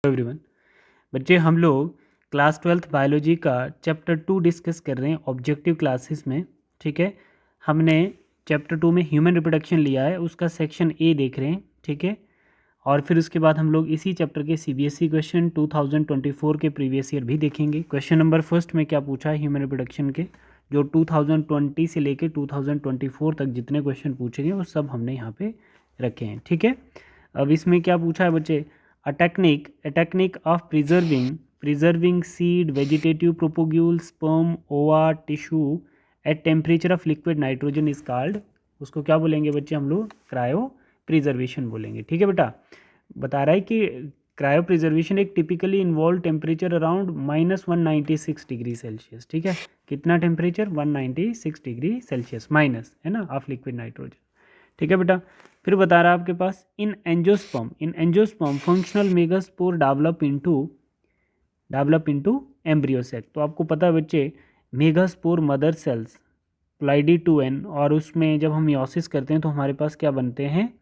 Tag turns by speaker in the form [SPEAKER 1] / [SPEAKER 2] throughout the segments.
[SPEAKER 1] Everyone, बच्चे हम लोग क्लास 12th बायोलॉजी का चैप्टर 2 डिस्कस कर रहे हैं ऑब्जेक्टिव क्लासेस में। ठीक है, हमने चैप्टर 2 में ह्यूमन रिप्रोडक्शन लिया है, उसका सेक्शन ए देख रहे हैं। ठीक है, और फिर उसके बाद हम लोग इसी चैप्टर के सीबीएसई क्वेश्चन 2024 के प्रीवियस ईयर भी देखेंगे। क्वेश्चन नंबर फर्स्ट में क्या पूछा है ह्यूमन रिप्रोडक्शन के, जो 2020 से लेके 2024 तक जितने क्वेश्चन पूछे गए वो सब हमने यहाँ पे रखे हैं। ठीक है, अब इसमें क्या पूछा है बच्चे, a technique of preserving seed, vegetative propagule, sperm, ova, tissue at temperature of liquid nitrogen is called, उसको क्या बोलेंगे बच्चे हम लोग, क्रायो प्रिजर्वेशन बोलेंगे। ठीक है बेटा, बता रहा है कि क्रायो प्रिजर्वेशन एक typically involve temperature around -196 degree Celsius. ठीक है, कितना टेम्परेचर, 196 डिग्री सेल्सियस माइनस, है ना, ऑफ लिक्विड नाइट्रोजन। ठीक है बेटा, फिर बता रहा है आपके पास in angiosperm functional megaspore develop into embryo sac. तो आपको पता है बच्चे, मेगास्पोर मदर सेल्स प्लाइडी 2n, और उसमें जब हम मियोसिस करते हैं तो हमारे पास क्या बनते हैं,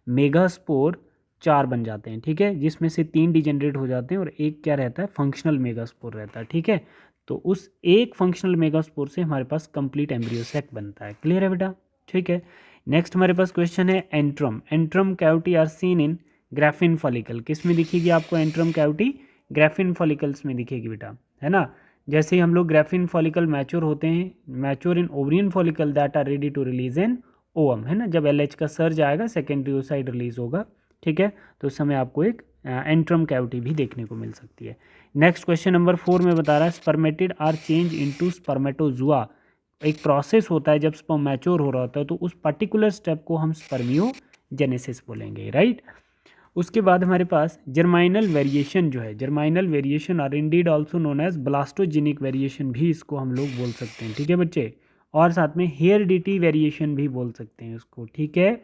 [SPEAKER 1] मेगास्पोर 4 बन जाते हैं। ठीक है, जिसमें से 3 डिजेनरेट हो जाते हैं और एक क्या रहता है, फंक्शनल मेगास्पोर रहता है। ठीक है, तो उस एक फंक्शनल मेगास्पोर से हमारे पास कंप्लीट एम्ब्रियो सैक बनता है। क्लियर है बेटा? ठीक है, नेक्स्ट हमारे पास क्वेश्चन है antrum cavity are seen in Graafian follicle. किस में दिखेगी आपको एंट्रम कैविटी, ग्राफिन फॉलिकल्स में दिखेगी बेटा, है ना। जैसे ही हम लोग ग्राफिन फॉलिकल मैच्योर होते हैं, mature in ovarian follicle that are ready to release an ovum, है ना, जब एलएच का सर्ज आएगा सेकेंडरी ओसाइड रिलीज होगा। ठीक है, तो उस समय आपको एक एंट्रम कैविटी भी देखने को मिल सकती है। नेक्स्ट क्वेश्चन नंबर 4 में बता रहा है spermatid are change into spermatozoa. एक प्रोसेस होता है जब स्पर्म मैच्योर हो रहा होता है, तो उस पर्टिकुलर स्टेप को हम स्पर्मियोजेनेसिस बोलेंगे, राइट। उसके बाद हमारे पास जर्माइनल वेरिएशन जो है, germinal variation are indeed also known as blastogenic variation भी इसको हम लोग बोल सकते हैं। ठीक है बच्चे, और साथ में हेयरडिटी वेरिएशन भी बोल सकते हैं उसको। ठीक है,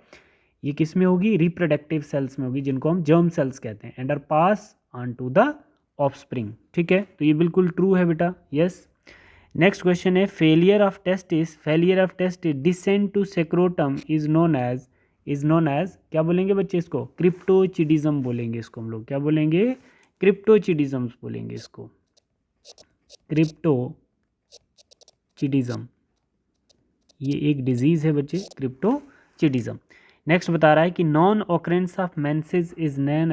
[SPEAKER 1] ये किस में होगी, रिप्रोडक्टिव सेल्स में होगी, जिनको हम जर्म सेल्स कहते हैं, and are pass on to the offspring. ठीक है, तो ये बिल्कुल ट्रू है बेटा, यस। नेक्स्ट क्वेश्चन है failure of testis descent to scrotum is known as क्या बोलेंगे बच्चे इसको, क्रिप्टोचिडिज्म बोलेंगे इसको हम लोग, क्या बोलेंगे, क्रिप्टोचिडिज्म बोलेंगे इसको, क्रिप्टोचिडिज्म। ये एक डिजीज है बच्चे, क्रिप्टोचिडिज्म। नेक्स्ट बता रहा है कि non occurrence of menses is known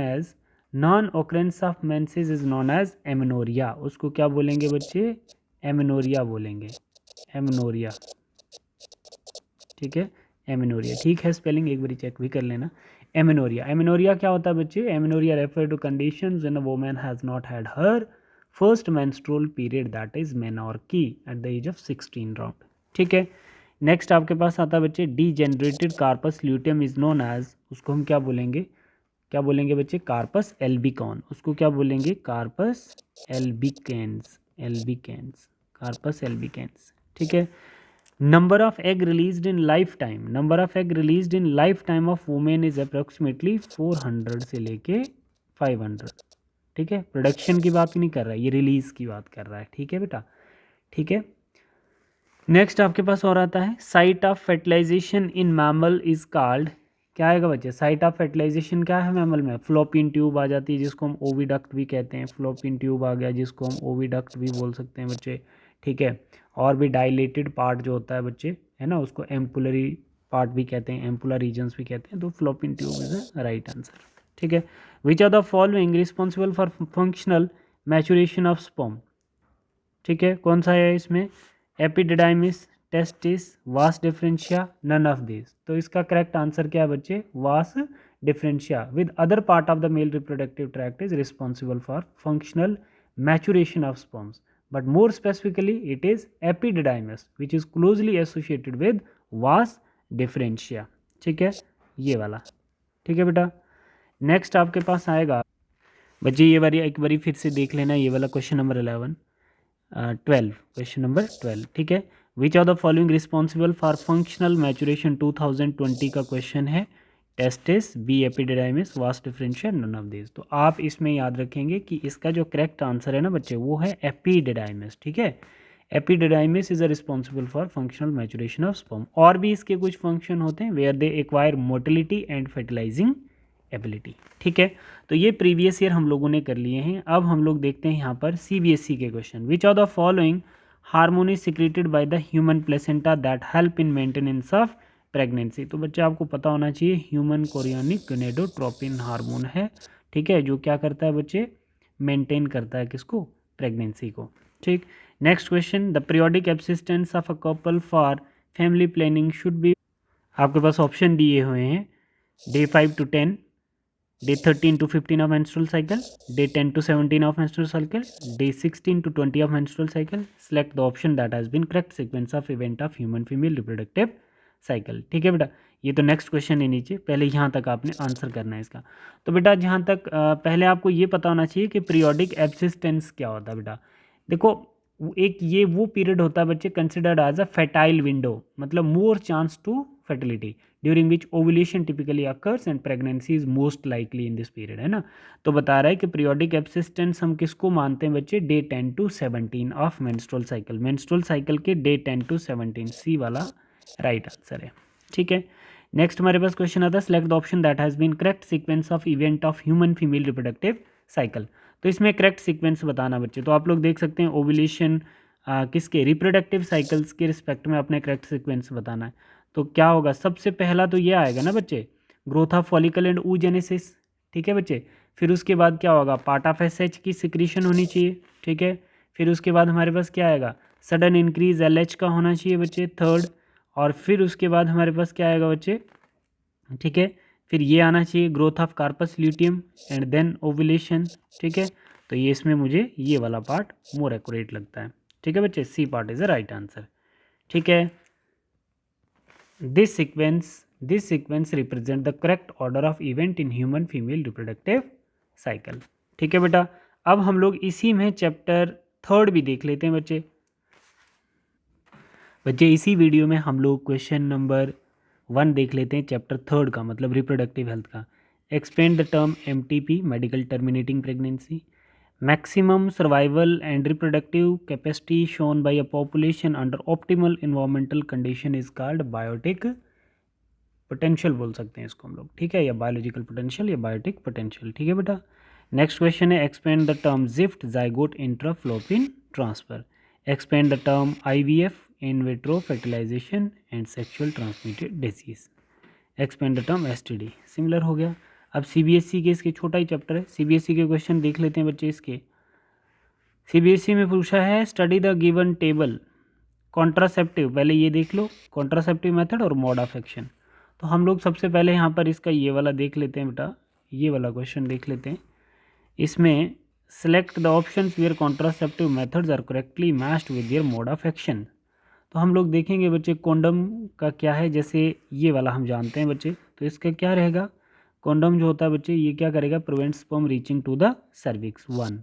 [SPEAKER 1] as amenorrhoea. उसको क्या बोलेंगे बच्चे, एमेनोरिया बोलेंगे, एमेनोरिया। ठीक है, एमेनोरिया, ठीक है, स्पेलिंग एक बार चेक भी कर लेना। एमेनोरिया क्या होता है बच्चे, amenorrhea refer to condition when a woman has not had her first menstrual period, that is menarche, at the age of 16 round. ठीक है, नेक्स्ट आपके पास आता है बच्चे degenerated corpus luteum is known as, उसको हम क्या बोलेंगे बच्चे, कार्पस एल्बिकॉन। उसको क्या बोलेंगे, कार्पस एल्बिकेंस, कार्पस एल्बिकेंस। ठीक है, number of egg released in life time of women is approximately 400 से लेके 500। ठीक है, प्रोडक्शन की बात नहीं कर रहा है, ये रिलीज की बात कर रहा है। ठीक है बेटा, ठीक है। नेक्स्ट आपके पास और आता है site of fertilisation in mammal is called, क्या आएगा बच्चे, साइट ऑफ फर्टिलाइजेशन क्या है मैमल में, फ्लोपियन ट्यूब आ जाती है, जिसको हम ओविडक्ट भी कहते हैं, फ्लोपियन ट्यूब आ गया, जिसको हम ओविडक्ट भी बोल सकते हैं बच्चे। ठीक है, और भी डायलेटेड पार्ट जो होता है बच्चे, है ना, उसको एम्पुलरी पार्ट भी कहते हैं, एम्पुलर रीजन्स भी कहते हैं, तो fallopian tube is a right answer. ठीक है, which are the following responsible for functional maturation of sperm. ठीक है, कौन सा है इसमें, epididymis, testis, vas deferens, none of this. तो इसका करेक्ट आंसर क्या है बच्चे, vas deferens with other part of the male reproductive tract is responsible for functional maturation of sperms, but more specifically it is epididymis which is closely associated with vas differentia। ठीक है, ये वाला। ठीक है बेटा, नेक्स्ट आपके पास आएगा बच्चे, ये बारी एक बारी फिर से देख लेना, ये वाला क्वेश्चन नंबर 12, क्वेश्चन नंबर 12। ठीक है, which are the following responsible for functional maturation 2020 का क्वेश्चन है, testis, B epididymis, vas deferens, none of this. तो आप इसमें याद रखेंगे कि इसका जो करेक्ट आंसर है ना बच्चे, वो है एपिडिडाइमिस। ठीक है, epididymis is a responsible for functional maturation of sperm. और भी इसके कुछ फंक्शन होते हैं, where they acquire motility and fertilising ability. ठीक है, तो ये प्रीवियस ईयर हम लोगों ने कर लिए हैं। अब हम लोग देखते हैं यहाँ पर CBSE के question. Which are the following hormone secreted by the human placenta that help in maintenance of pregnancy. तो बच्चे आपको पता होना चाहिए ह्यूमन कोरियोनिक गोनेडोट्रोपिन हार्मोन है, ठीक है, जो क्या करता है बच्चे, मेंटेन करता है किसको, प्रेगनेंसी को। ठीक, next question, the periodic abstinence of a couple for family planning should be. आपके पास ऑप्शन दिए हुए हैं, day 5 to 10, day 13 to 15 of menstrual cycle, day 10 to 17 of menstrual cycle, day 16 to 20 of menstrual cycle. Select the option that has been correct sequence of event of human female reproductive cycle. ठीक है बेटा, ये तो next question है नीचे, पहले यहाँ तक आपने आंसर करना है इसका। तो बेटा जहाँ तक पहले आपको ये पता होना चाहिए कि पीरियोडिक एब्सिस्टेंस क्या होता है बेटा। देखो, एक ये वो पीरियड होता है बच्चे considered as a fertile window, मतलब more chance to fertility during which ovulation typically occurs and pregnancy is most likely in this period, है ना। तो बता रहा है कि पीरियोडिक एब्सिस्टेंस हम किसको मानते हैं बच्चे, day 10 to 17 of menstrual cycle. Menstrual cycle के डे 10 to 17, सी वाला राइट आंसर है। ठीक है, नेक्स्ट हमारे पास क्वेश्चन आता है, select the option that has been correct sequence of event of human female reproductive cycle. तो इसमें करेक्ट सीक्वेंस बताना बच्चे। तो आप लोग देख सकते हैं ओवुलेशन किसके, रिप्रोडक्टिव साइकिल्स के रिस्पेक्ट में अपने करेक्ट सीक्वेंस बताना है। तो क्या होगा, सबसे पहला तो ये आएगा ना बच्चे, growth of follicle and oogenesis। ठीक है बच्चे, फिर उसके बाद क्या होगा, पार्ट ऑफ एसएच की सिक्रीशन होनी चाहिए। ठीक है, फिर उसके बाद हमारे पास क्या आएगा, सडन इंक्रीज एलएच का होना चाहिए बच्चे, थर्ड। और फिर उसके बाद हमारे पास क्या आएगा बच्चे, ठीक है, फिर ये आना चाहिए growth of corpus luteum and then ovulation. ठीक है, तो ये इसमें मुझे ये वाला पार्ट मोर एक्यूरेट लगता है। ठीक है बच्चे, C part is a right answer. ठीक है, this sequence represent the correct order of event in human female reproductive cycle. ठीक है बेटा, अब हम लोग इसी में चैप्टर 3 भी देख लेते हैं बच्चे। इसी वीडियो में हम लोग क्वेश्चन नंबर 1 देख लेते हैं चैप्टर 3 का, मतलब रिप्रोडक्टिव हेल्थ का। Expand the term MTP, medical terminating pregnancy. Maximum survival and reproductive capacity shown by a population under optimal environmental condition is called biotic potential बोल सकते हैं इसको हम लोग। ठीक है, या बायोलॉजिकल पोटेंशियल या बायोटिक पोटेंशियल। ठीक है बेटा, नेक्स्ट क्वेश्चन है, expand the term GIFT zygote intrafallopian transfer. Expand the term IVF, in vitro fertilization and sexual transmitted disease. Expand the term STD, similar हो गया। अब CBSE के इसके छोटा ही चैप्टर है, CBSE के क्वेश्चन देख लेते हैं बच्चे इसके। CBSE में पूछा है, study the given table contraceptive, पहले ये देख लो कॉन्ट्रासेप्टिव मेथड और मोड ऑफ एक्शन। तो हम लोग सबसे पहले यहाँ पर इसका ये वाला देख लेते हैं बेटा, ये वाला क्वेश्चन देख लेते हैं। इसमें select the options where contraceptive methods are correctly matched with their mode of action. तो हम लोग देखेंगे बच्चे कॉन्डम का क्या है, जैसे ये वाला हम जानते हैं बच्चे, तो इसका क्या रहेगा, कॉन्डम जो होता है बच्चे ये क्या करेगा, prevent sperm reaching to the cervix, 1,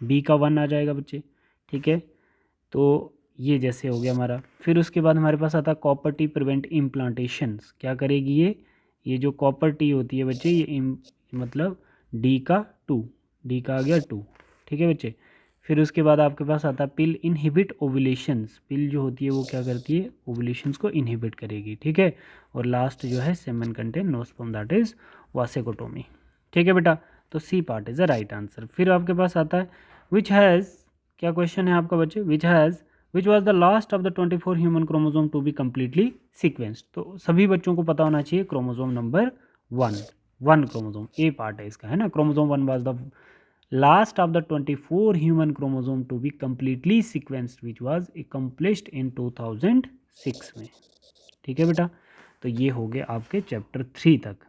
[SPEAKER 1] B का 1 आ जाएगा बच्चे। ठीक है, तो ये जैसे हो गया हमारा। फिर उसके बाद हमारे पास आता है कॉपर टी प्रिवेंट इम्प्लांटेशंस, क्या करेगी ये जो कॉपर टी होती है बच्चे, ये मतलब डी का 2, डी का आ गया 2। ठीक है बच्चे, फिर उसके बाद आपके पास आता है पिल इनहिबिट ओवुलेशंस, पिल जो होती है वो क्या करती है, ओवुलेशंस को इनहिबिट करेगी। ठीक है, और लास्ट जो है semen contain no sperm, that is vasectomy. ठीक है बेटा, तो C part is the right answer. फिर आपके पास आता है विच हैज़, क्या क्वेश्चन है आपका बच्चे, which was the last of the 24 human chromosome to be completely sequenced. तो सभी बच्चों को पता होना चाहिए chromosome number 1 chromosome, A part है इसका, है ना। Chromosome 1 was the last of the 24 human chromosome to be completely sequenced which was accomplished in 2006 में। ठीक है बेटा, तो ये हो गए आपके चैप्टर 3 तक।